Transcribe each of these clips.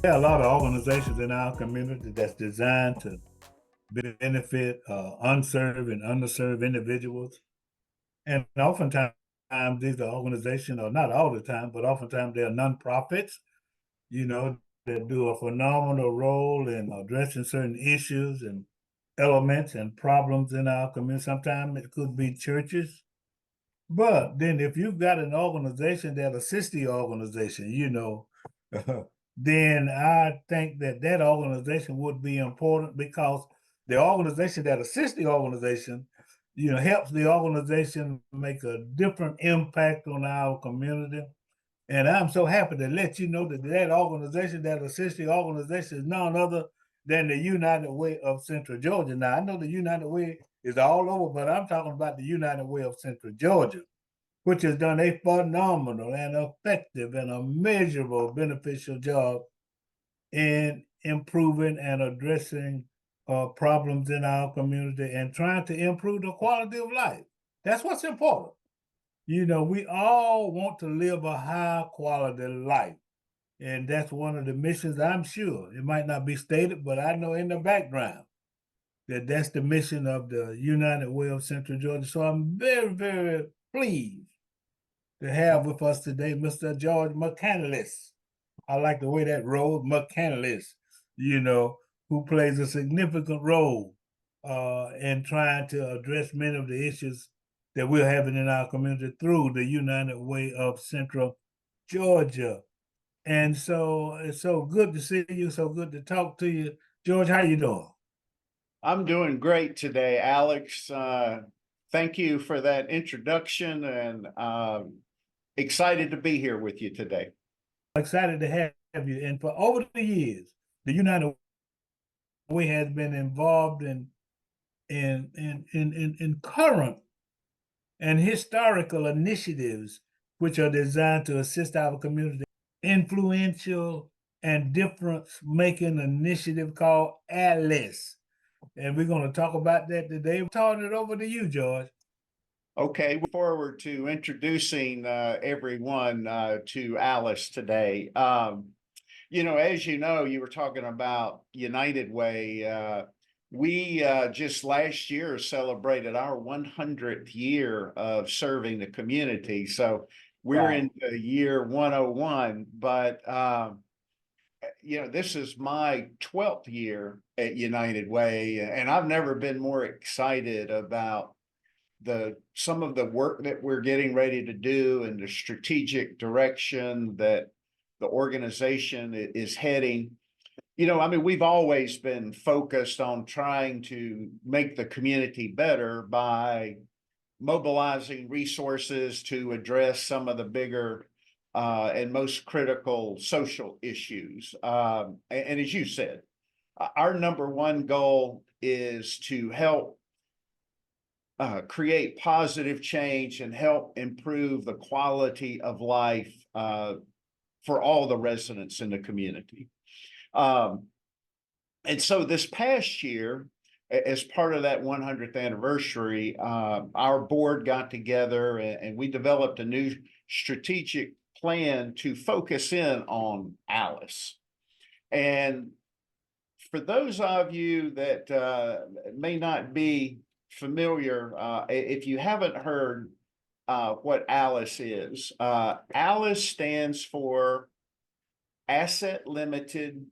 There are a lot of organizations in our community that's designed to benefit unserved and underserved individuals. And oftentimes, these are organizations, or not all the time, but oftentimes they're nonprofits, you know, that do a phenomenal role in addressing certain issues and elements and problems in our community. Sometimes it could be churches. But then if you've got an organization that assists the organization, then I think that that organization would be important because the organization that assists the organization, helps the organization make a different impact on our community. And I'm so happy to let you know that that organization that assists the organization is none other than the United Way of Central Georgia. Now, I know the United Way is all over, but I'm talking about the United Way of Central Georgia, which has done a phenomenal and effective and a measurable beneficial job in improving and addressing problems in our community and trying to improve the quality of life. That's what's important. We all want to live a high quality life. And that's one of the missions, I'm sure. It might not be stated, but I know in the background that that's the mission of the United Way of Central Georgia. So I'm very, very pleased to have with us today Mr. George McCanless. I like the way that rolled, McCanless, you know, who plays a significant role in trying to address many of the issues that we're having in our community through the United Way of Central Georgia. And so it's so good to see you, so good to talk to you. George, how you doing? I'm doing great today, Alex. Thank you for that introduction and excited to be here with you today. Excited to have you. And for over the years, the United Way has been involved in current and historical initiatives which are designed to assist our community. Influential and difference making initiative called Alice. And we're going to talk about that today. I'm turning it over to you, George. Okay, we look forward to introducing everyone to Alice today. As you know, you were talking about United Way. We just last year celebrated our 100th year of serving the community. So we're in the year 101, but this is my 12th year at United Way, and I've never been more excited about some of the work that we're getting ready to do and the strategic direction that the organization is heading. We've always been focused on trying to make the community better by mobilizing resources to address some of the bigger and most critical social issues. And as you said, our number one goal is to help create positive change and help improve the quality of life for all the residents in the community. And so this past year, as part of that 100th anniversary, our board got together and we developed a new strategic plan to focus in on Alice. And for those of you that may not be familiar, if you haven't heard what Alice is, Alice stands for Asset Limited,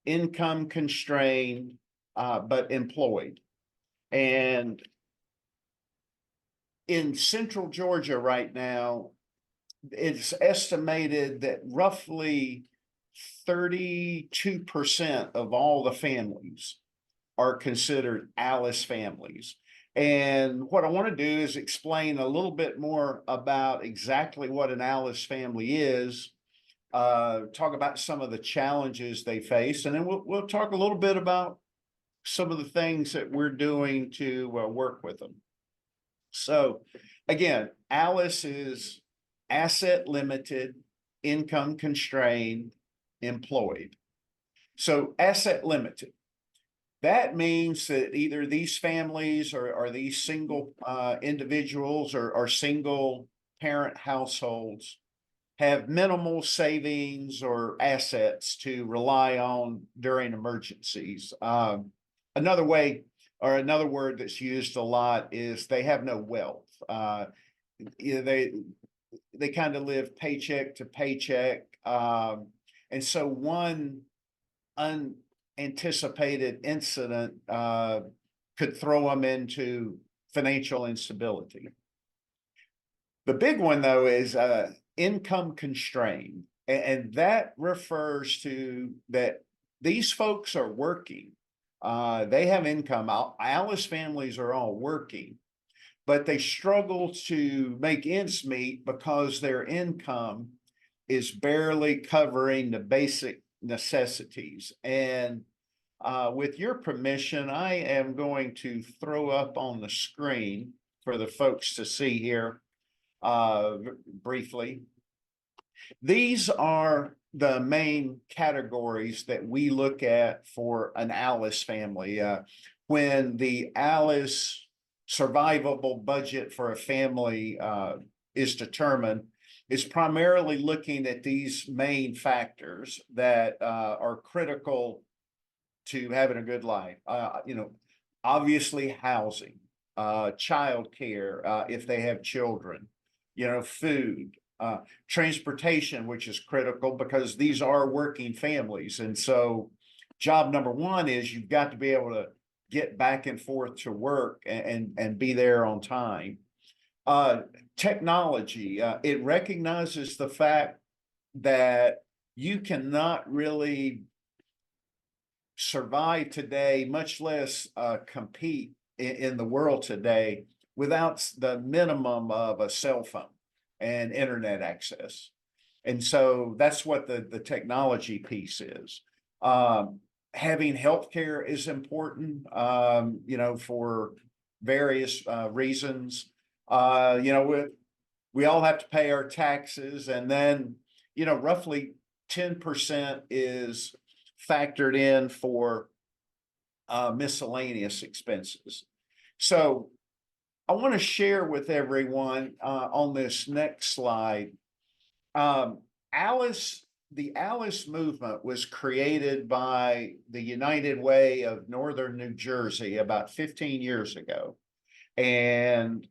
Income Constrained, but Employed. And in Central Georgia right now, it's estimated that roughly 32% of all the families are considered Alice families. And what I want to do is explain a little bit more about exactly what an Alice family is, talk about some of the challenges they face, and then we'll talk a little bit about some of the things that we're doing to work with them. So again, Alice is asset limited, income constrained, employed. So asset limited. That means that either these families or these single individuals or single parent households have minimal savings or assets to rely on during emergencies. Another way, or another word that's used a lot, is they have no wealth. They kind of live paycheck to paycheck. And so one unanticipated incident could throw them into financial instability. The big one, though, is income constrained. And that refers to that these folks are working. They have income. Alice families are all working, but they struggle to make ends meet because their income is barely covering the basic necessities. And with your permission, I am going to throw up on the screen for the folks to see here briefly. These are the main categories that we look at for an Alice family. When the Alice survivable budget for a family is determined, is primarily looking at these main factors that are critical to having a good life. Obviously housing, childcare, if they have children, food, transportation, which is critical because these are working families. And so job number one is you've got to be able to get back and forth to work and be there on time. Technology, it recognizes the fact that you cannot really survive today, much less compete in the world today without the minimum of a cell phone and internet access. And so that's what the technology piece is. Having healthcare is important, for various reasons. We all have to pay our taxes, and then, roughly 10% is factored in for miscellaneous expenses. So I want to share with everyone on this next slide. The Alice movement was created by the United Way of Northern New Jersey about 15 years ago. And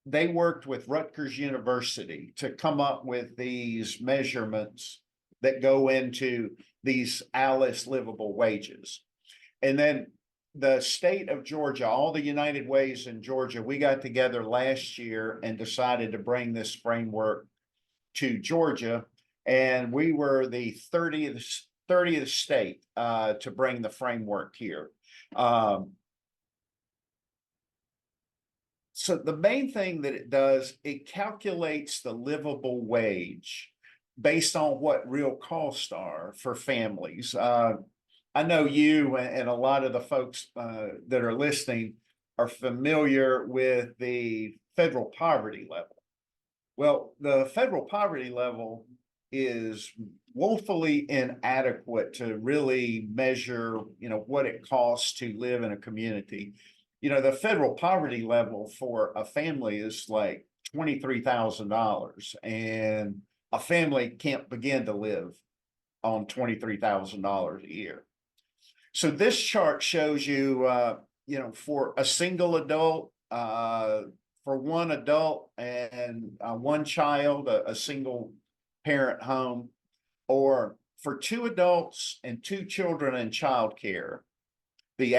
they worked with Rutgers University to come up with these measurements that go into these Alice livable wages. And then the state of Georgia, all the United Ways in Georgia, we got together last year and decided to bring this framework to Georgia. And we were the 30th state to bring the framework here. So the main thing that it does, it calculates the livable wage based on what real costs are for families. I know you and a lot of the folks that are listening are familiar with the federal poverty level. Well, the federal poverty level is woefully inadequate to really measure, what it costs to live in a community. The federal poverty level for a family is like $23,000, and a family can't begin to live on $23,000 a year. So this chart shows you, for a single adult, for one adult and one child, a single parent home, or for two adults and two children in childcare, the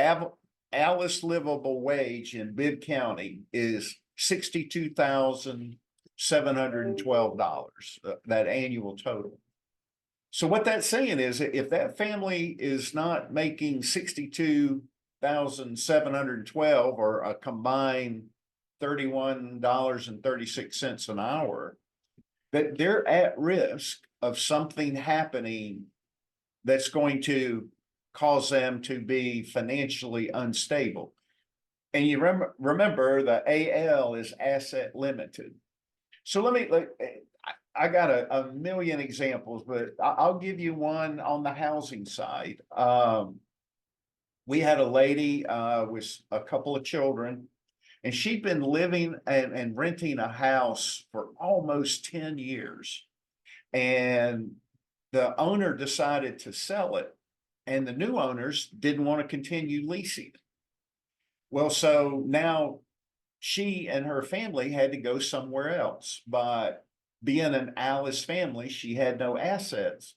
Alice livable wage in Bibb County is $62,712, that annual total. So what that's saying is if that family is not making $62,712 or a combined $31.36 an hour, that they're at risk of something happening that's going to cause them to be financially unstable. And you remember the AL is asset limited. So I got a million examples, but I'll give you one on the housing side. We had a lady with a couple of children, and she'd been living and renting a house for almost 10 years. And the owner decided to sell it, and the new owners didn't want to continue leasing it. Well, so now she and her family had to go somewhere else. But being an Alice family, she had no assets.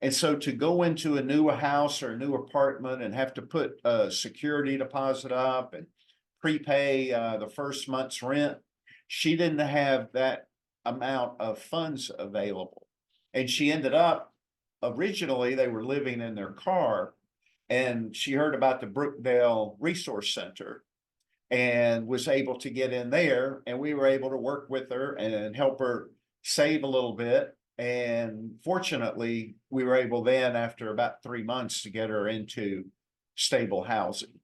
And so to go into a new house or a new apartment and have to put a security deposit up and prepay the first month's rent, she didn't have that amount of funds available. And she ended up, originally, they were living in their car, and she heard about the Brookdale Resource Center and was able to get in there, and we were able to work with her and help her save a little bit. And fortunately, we were able then, after about 3 months, to get her into stable housing.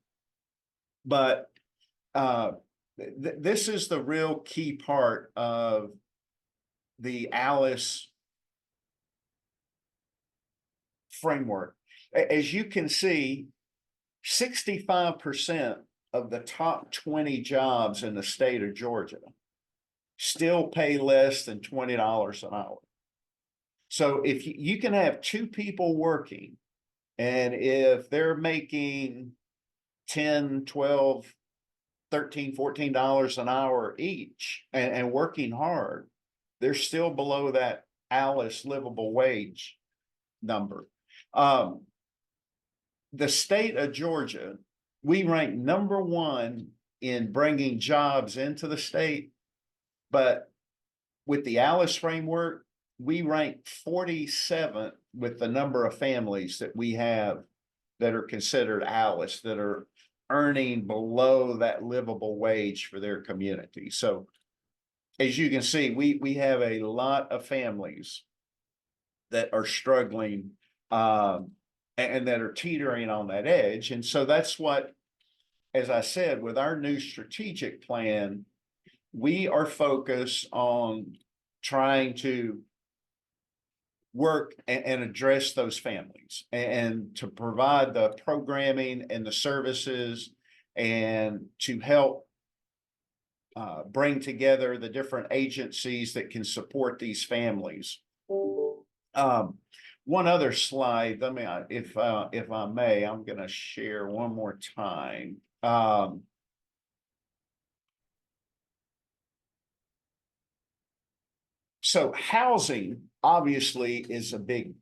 But this is the real key part of the Alice framework. As you can see, 65% of the top 20 jobs in the state of Georgia still pay less than $20 an hour. So if you can have two people working, and if they're making 10, 12, 13, $14 an hour each and working hard, they're still below that Alice livable wage number. The state of Georgia, we rank number one in bringing jobs into the state, but with the Alice framework, we rank 47th with the number of families that we have that are considered Alice, that are earning below that livable wage for their community. So as you can see, we have a lot of families that are struggling and that are teetering on that edge. And so that's what, as I said, with our new strategic plan, we are focused on trying to work and address those families and to provide the programming and the services and to help bring together the different agencies that can support these families. One other slide, let me, if I may, I'm going to share one more time. So housing obviously is a big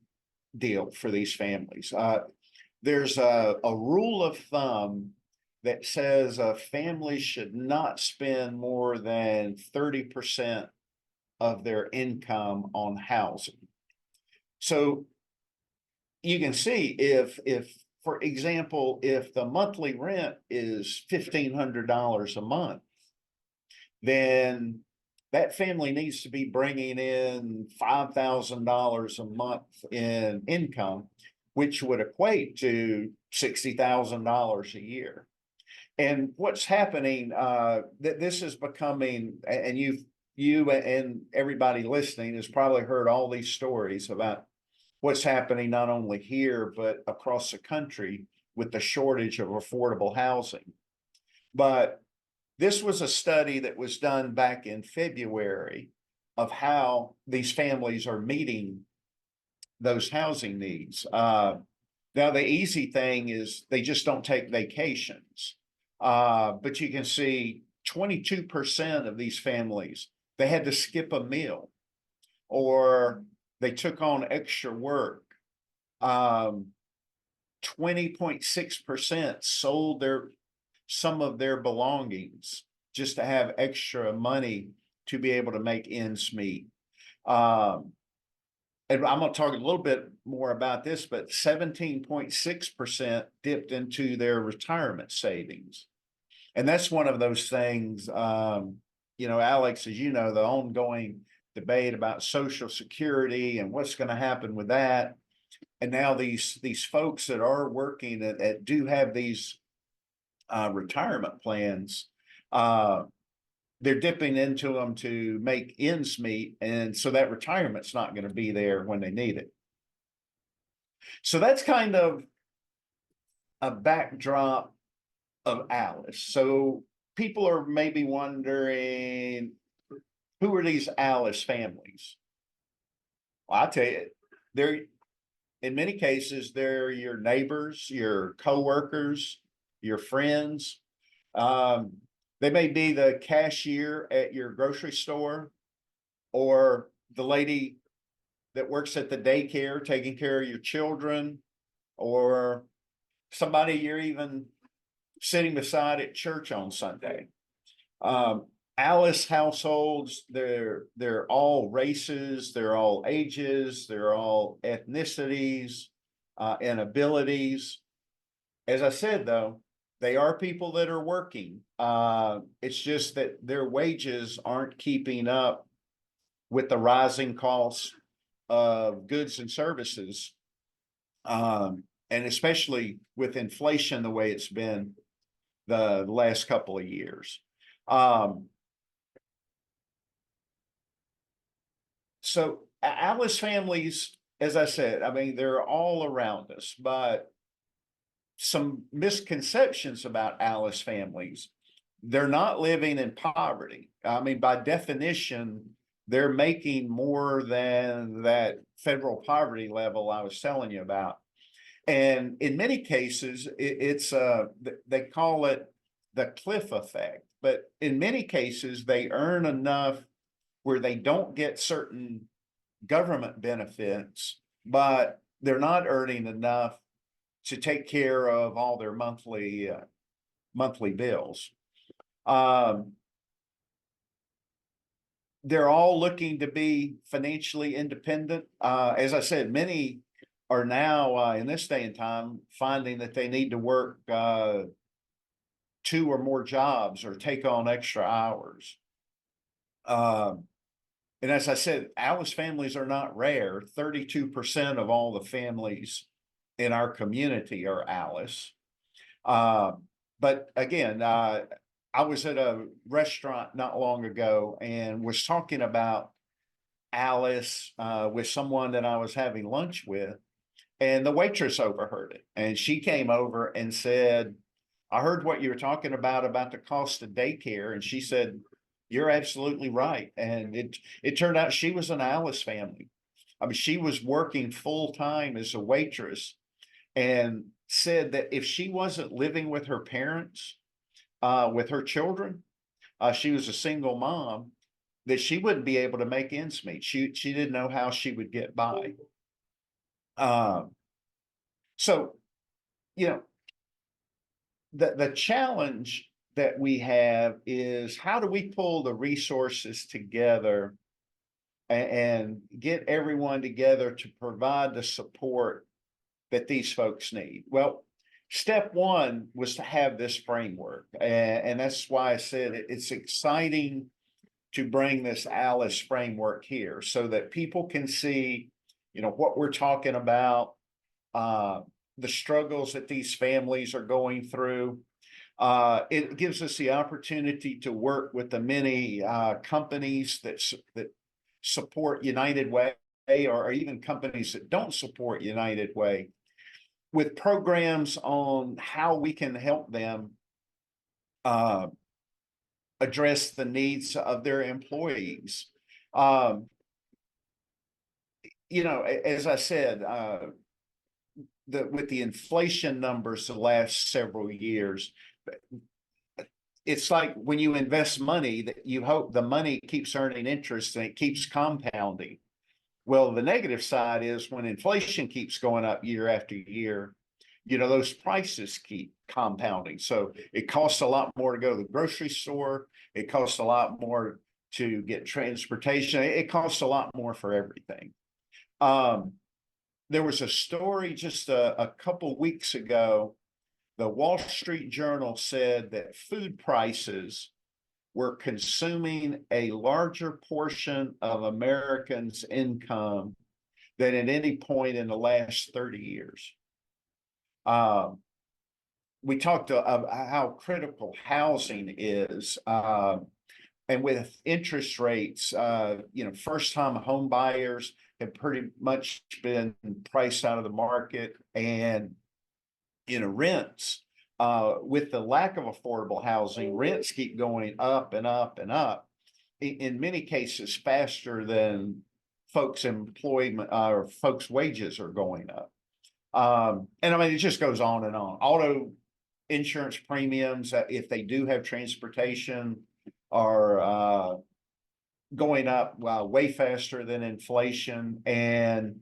deal for these families. There's a rule of thumb that says a family should not spend more than 30% of their income on housing. So you can see if for example, if the monthly rent is $1,500 a month, then that family needs to be bringing in $5,000 a month in income, which would equate to $60,000 a year. And what's happening, that this is becoming, and you and everybody listening has probably heard all these stories about what's happening not only here, but across the country with the shortage of affordable housing. But this was a study that was done back in February of how these families are meeting those housing needs. Now, the easy thing is they just don't take vacations. But you can see 22% of these families, they had to skip a meal or they took on extra work. 20.6% sold some of their belongings just to have extra money to be able to make ends meet. And I'm going to talk a little bit more about this, but 17.6% dipped into their retirement savings. And that's one of those things, Alex, as you know, the ongoing debate about Social Security and what's going to happen with that. And now these folks that are working that do have these retirement plans, they're dipping into them to make ends meet. And so that retirement's not going to be there when they need it. So that's kind of a backdrop of Alice. So people are maybe wondering, who are these Alice families? Well, I tell you, they're in many cases, they're your neighbors, your coworkers, your friends. Um, they may be the cashier at your grocery store or the lady that works at the daycare taking care of your children, or somebody you're even sitting beside at church on Sunday. Um, Alice households, they're all races, they're all ages, they're all ethnicities, and abilities. As I said, though, they are people that are working. It's just that their wages aren't keeping up with the rising costs of goods and services. And especially with inflation the way it's been the last couple of years. So Alice families, as I said, I mean, they're all around us, but some misconceptions about Alice families. They're not living in poverty. I mean, by definition, they're making more than that federal poverty level I was telling you about. And in many cases, it's they call it the cliff effect. But in many cases, they earn enough where they don't get certain government benefits, but they're not earning enough to take care of all their monthly bills. They're all looking to be financially independent. As I said, many are now in this day and time finding that they need to work 2 or more jobs or take on extra hours. And as I said, Alice families are not rare. 32% of all the families in our community are Alice. But again, I was at a restaurant not long ago and was talking about Alice with someone that I was having lunch with, and the waitress overheard it. And she came over and said, I heard what you were talking about the cost of daycare. And she said, you're absolutely right. And it turned out she was an Alice family. I mean, she was working full time as a waitress, and said that if she wasn't living with her parents, with her children, she was a single mom, that she wouldn't be able to make ends meet. She didn't know how she would get by. So, you know, the challenge that we have is, how do we pull the resources together and get everyone together to provide the support that these folks need? Well, step one was to have this framework. And that's why I said it's exciting to bring this Alice framework here so that people can see, what we're talking about, the struggles that these families are going through. It gives us the opportunity to work with the many companies that support United Way, or even companies that don't support United Way, with programs on how we can help them address the needs of their employees. As I said, with the inflation numbers the last several years, it's like when you invest money that you hope the money keeps earning interest and it keeps compounding. Well, the negative side is when inflation keeps going up year after year, those prices keep compounding. So it costs a lot more to go to the grocery store. It costs a lot more to get transportation. It costs a lot more for everything. There was a story just a couple weeks ago. The Wall Street Journal said that food prices were consuming a larger portion of Americans' income than at any point in the last 30 years. We talked about how critical housing is, and with interest rates, first-time home buyers have pretty much been priced out of the market, and rents, with the lack of affordable housing, rents keep going up and up and up. In many cases, faster than folks' employment or folks' wages are going up. And I mean, it just goes on and on. Auto insurance premiums, if they do have transportation, are going up way faster than inflation. And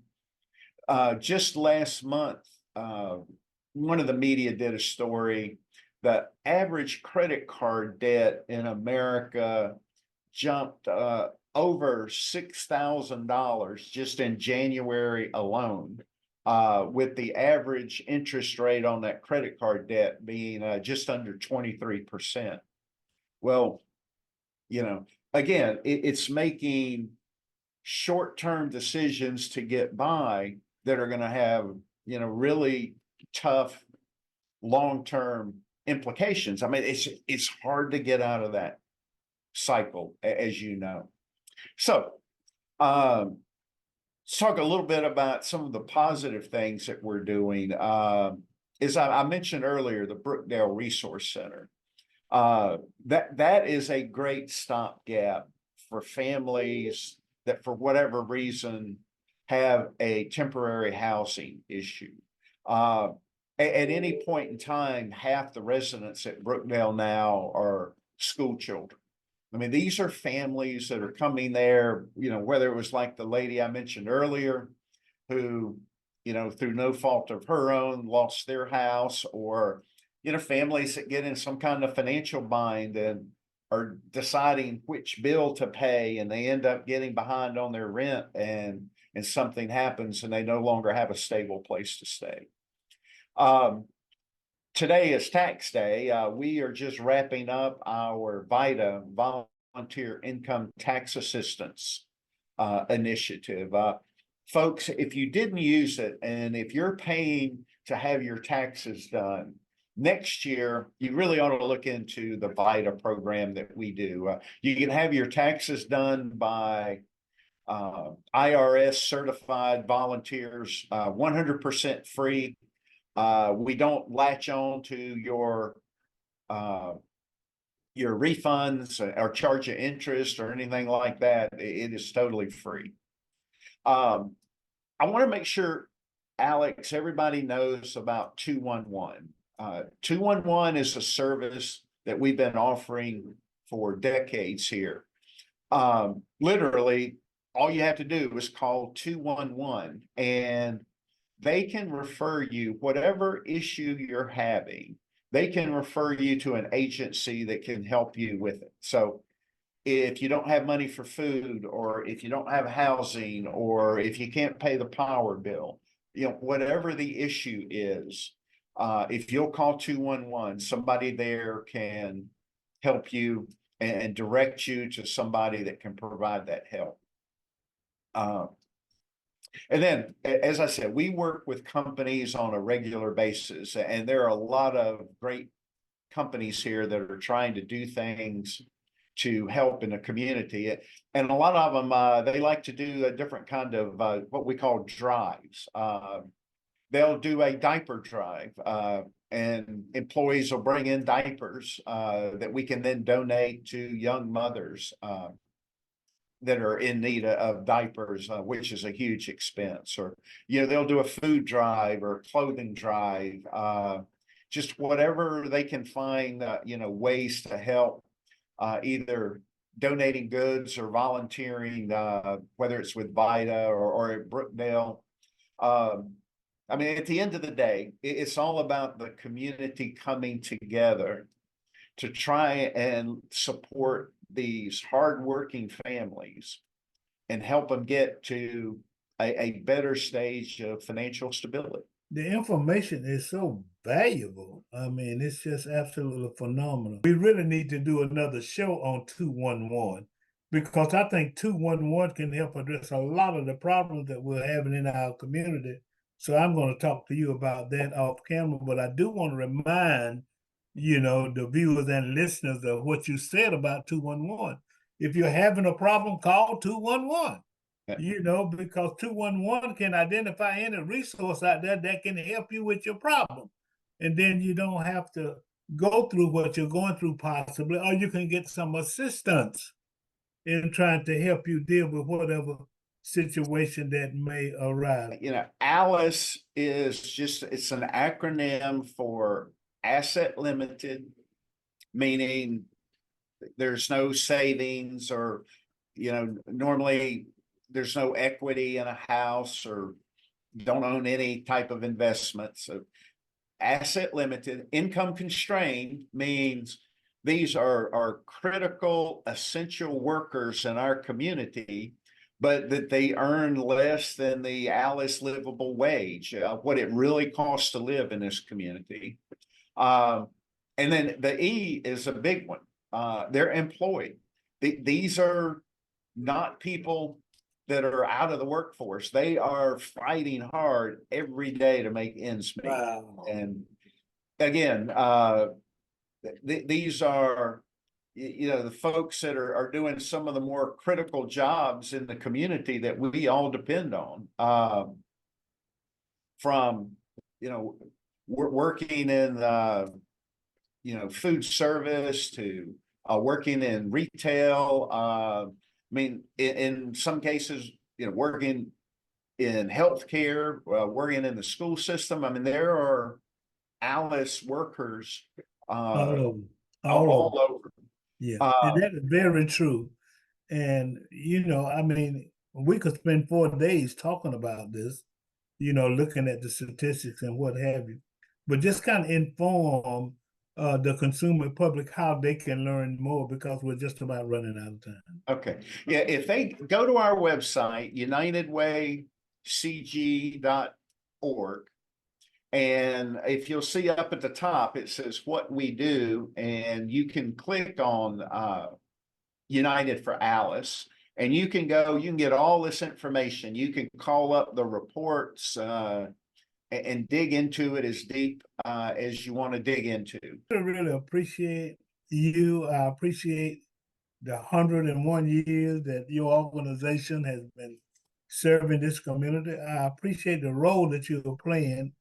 just last month, one of the media did a story. The average credit card debt in America jumped over $6,000 just in January alone, with the average interest rate on that credit card debt being just under 23%. Well, you know, again, it's making short-term decisions to get by that are going to have, you know, really tough long-term implications. I mean, it's hard to get out of that cycle, as you know. So, let's talk a little bit about some of the positive things that we're doing. As I mentioned earlier, the Brookdale Resource Center. That is a great stopgap for families that, for whatever reason, have a temporary housing issue. At any point in time, half the residents at Brookdale now are school children. I mean, these are families that are coming there, you know, whether it was like the lady I mentioned earlier, who, you know, through no fault of her own, lost their house, or, you know, families that get in some kind of financial bind and are deciding which bill to pay, and they end up getting behind on their rent, and something happens and they no longer have a stable place to stay. Today is tax day. We are just wrapping up our VITA, Volunteer Income Tax Assistance initiative. Folks, if you didn't use it, and if you're paying to have your taxes done, next year, you really ought to look into the VITA program that we do. You can have your taxes done by IRS certified volunteers, 100% free. We don't latch on to your refunds or charge you interest or anything like that. It is totally free. I want to make sure, Alex, everybody knows about 211. 211 is a service that we've been offering for decades here. Literally, all you have to do is call 211 and they can refer you, whatever issue you're having, they can refer you to an agency that can help you with it. So if you don't have money for food, or if you don't have housing, or if you can't pay the power bill, you know, whatever the issue is, if you'll call 211, somebody there can help you and direct you to somebody that can provide that help. And then, as I said, we work with companies on a regular basis, and there are a lot of great companies here that are trying to do things to help in the community. And a lot of them, they like to do a different kind of what we call drives. They'll do a diaper drive, and employees will bring in diapers that we can then donate to young mothers that are in need of diapers, which is a huge expense. Or, you know, they'll do a food drive or clothing drive, just whatever they can find, you know, ways to help, either donating goods or volunteering, whether it's with VITA or at Brookdale. I mean, at the end of the day, it's all about the community coming together to try and support these hardworking families and help them get to a better stage of financial stability. The information is so valuable. I mean, it's just absolutely phenomenal. We really need to do another show on 211, because I think 211 can help address a lot of the problems that we're having in our community. So I'm going to talk to you about that off camera, but I do want to remind, you know, the viewers and listeners of what you said about 211. If you're having a problem, call 211. You know, because 211 can identify any resource out there that can help you with your problem. And then you don't have to go through what you're going through possibly, or you can get some assistance in trying to help you deal with whatever situation that may arise. Alice is it's an acronym for asset limited, meaning there's no savings or, normally there's no equity in a house or don't own any type of investment. So asset limited. Income constrained means these are critical, essential workers in our community, but that they earn less than the Alice livable wage, what it really costs to live in this community. And then the E is a big one. They're employed. These are not people that are out of the workforce. They are fighting hard every day to make ends meet. Wow. And again, these are, the folks that are doing some of the more critical jobs in the community that we all depend on, from, we're working in, food service to working in retail. I mean, in some cases, working in healthcare, working in the school system. I mean, there are Alice workers All all over. Yeah, and that is very true. And, I mean, we could spend 4 days talking about this, looking at the statistics and what have you, but just kind of inform the consumer public how they can learn more, because we're just about running out of time. Okay. Yeah. If they go to our website, unitedwaycg.org, and if you'll see up at the top, it says what we do, and you can click on United for Alice, and you can get all this information. You can call up the reports and dig into it as deep as you want to dig into. I really appreciate you. I appreciate the 101 years that your organization has been serving this community. I appreciate the role that you're playing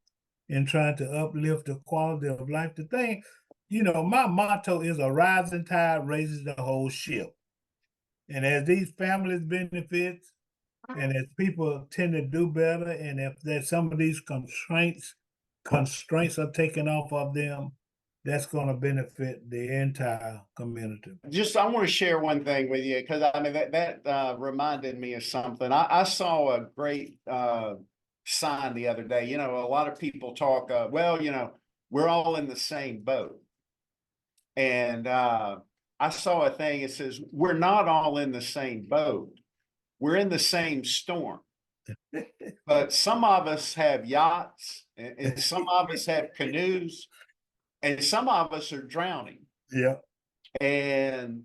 in trying to uplift the quality of life. The thing, my motto is a rising tide raises the whole ship. And as these families benefit, and as people tend to do better, and if there's some of these constraints are taken off of them, that's going to benefit the entire community. I want to share one thing with you, because I mean that reminded me of something. I saw a great sign the other day. A lot of people talk, we're all in the same boat. And I saw a thing, it says, we're not all in the same boat. We're in the same storm. But some of us have yachts, and some of us have canoes, and some of us are drowning. Yeah. And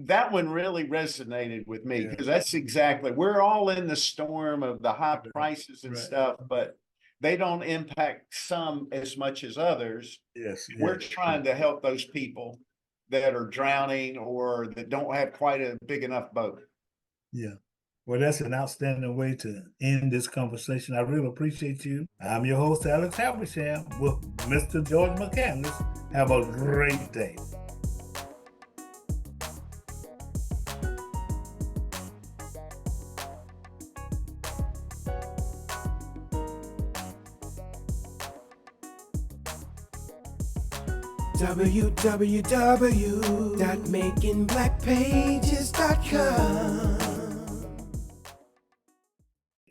that one really resonated with me, because that's exactly, we're all in the storm of the high prices and stuff, but they don't impact some as much as others. Yes. We're trying to help those people that are drowning or that don't have quite a big enough boat. Yeah. Well, that's an outstanding way to end this conversation. I really appreciate you. I'm your host, Alex Habersham, with Mr. George McCanless. Have a great day. www.makingblackpages.com